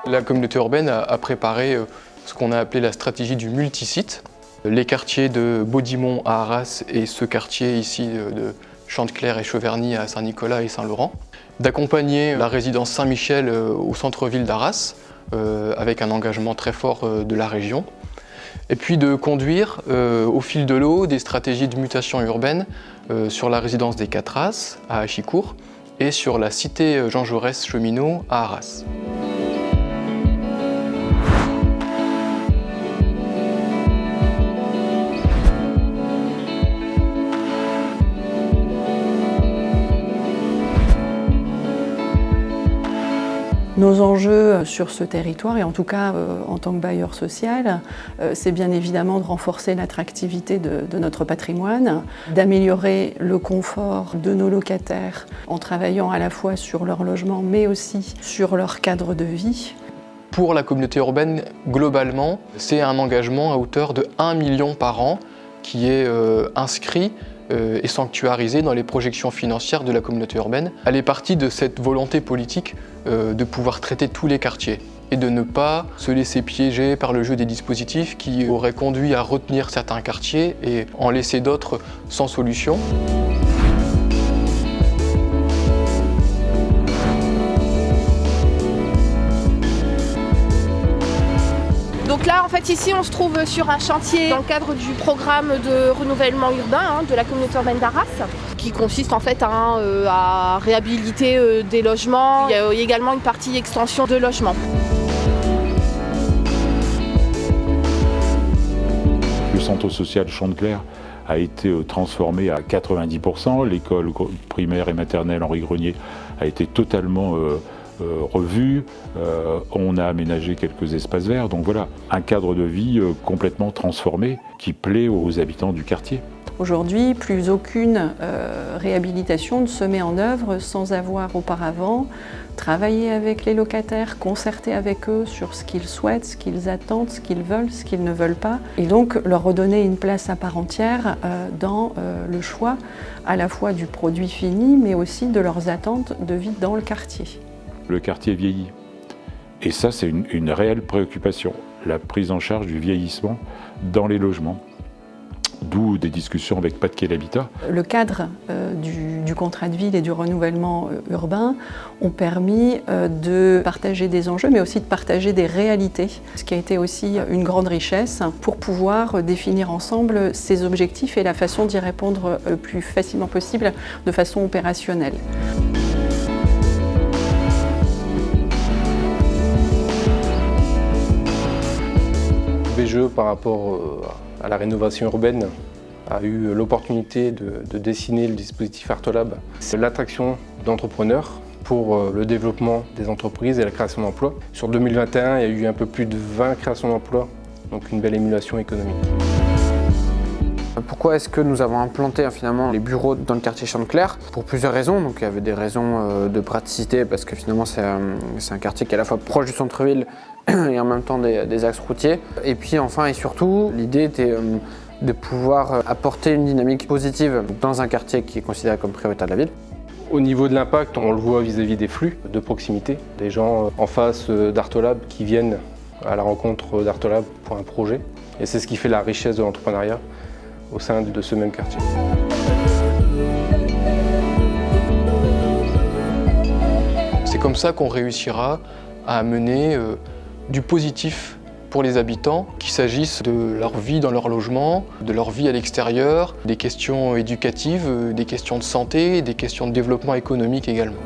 La communauté urbaine a préparé ce qu'on a appelé la stratégie du multisite. Les quartiers de Baudimont à Arras et ce quartier ici de Chantecler et Cheverny à Saint-Nicolas et Saint-Laurent. D'accompagner la résidence Saint-Michel au centre-ville d'Arras avec un engagement très fort de la région. Et puis de conduire au fil de l'eau des stratégies de mutation urbaine sur la résidence des Quatre-As à Achicourt et sur la cité Jean Jaurès Cheminot à Arras. Nos enjeux sur ce territoire, et en tout cas en tant que bailleur social, c'est bien évidemment de renforcer l'attractivité de notre patrimoine, d'améliorer le confort de nos locataires en travaillant à la fois sur leur logement mais aussi sur leur cadre de vie. Pour la communauté urbaine, globalement, c'est un engagement à hauteur de 1 million par an qui est inscrit et sanctuarisée dans les projections financières de la communauté urbaine. Elle est partie de cette volonté politique de pouvoir traiter tous les quartiers et de ne pas se laisser piéger par le jeu des dispositifs qui auraient conduit à retenir certains quartiers et en laisser d'autres sans solution. Donc là, en fait, ici, on se trouve sur un chantier dans le cadre du programme de renouvellement urbain de la communauté urbaine d'Arras, qui consiste en fait à réhabiliter des logements. Il y a également une partie extension de logements. Le centre social Chantecler a été transformé à 90%. L'école primaire et maternelle Henri Grenier a été totalement revue, on a aménagé quelques espaces verts, donc voilà, un cadre de vie complètement transformé qui plaît aux habitants du quartier. Aujourd'hui, plus aucune réhabilitation ne se met en œuvre sans avoir auparavant travaillé avec les locataires, concerté avec eux sur ce qu'ils souhaitent, ce qu'ils attendent, ce qu'ils veulent, ce qu'ils ne veulent pas, et donc leur redonner une place à part entière dans le choix à la fois du produit fini, mais aussi de leurs attentes de vie dans le quartier. Le quartier vieillit. Et ça, c'est une réelle préoccupation, la prise en charge du vieillissement dans les logements. D'où des discussions avec Pas de Quai l'Habitat. Le cadre du contrat de ville et du renouvellement urbain ont permis de partager des enjeux, mais aussi de partager des réalités, ce qui a été aussi une grande richesse pour pouvoir définir ensemble ces objectifs et la façon d'y répondre le plus facilement possible de façon opérationnelle. BGE, par rapport à la rénovation urbaine, a eu l'opportunité de dessiner le dispositif Artolab. C'est l'attraction d'entrepreneurs pour le développement des entreprises et la création d'emplois. Sur 2021, il y a eu un peu plus de 20 créations d'emplois, donc une belle émulation économique. Pourquoi est-ce que nous avons implanté finalement les bureaux dans le quartier Chantecler? Pour plusieurs raisons. Donc, il y avait des raisons de praticité parce que finalement c'est un quartier qui est à la fois proche du centre-ville et en même temps des axes routiers. Et puis enfin et surtout, l'idée était de pouvoir apporter une dynamique positive dans un quartier qui est considéré comme prioritaire de la ville. Au niveau de l'impact, on le voit vis-à-vis des flux de proximité, des gens en face d'Artolab qui viennent à la rencontre d'Artolab pour un projet. Et c'est ce qui fait la richesse de l'entrepreneuriat au sein de ce même quartier. C'est comme ça qu'on réussira à amener du positif pour les habitants, qu'il s'agisse de leur vie dans leur logement, de leur vie à l'extérieur, des questions éducatives, des questions de santé, des questions de développement économique également.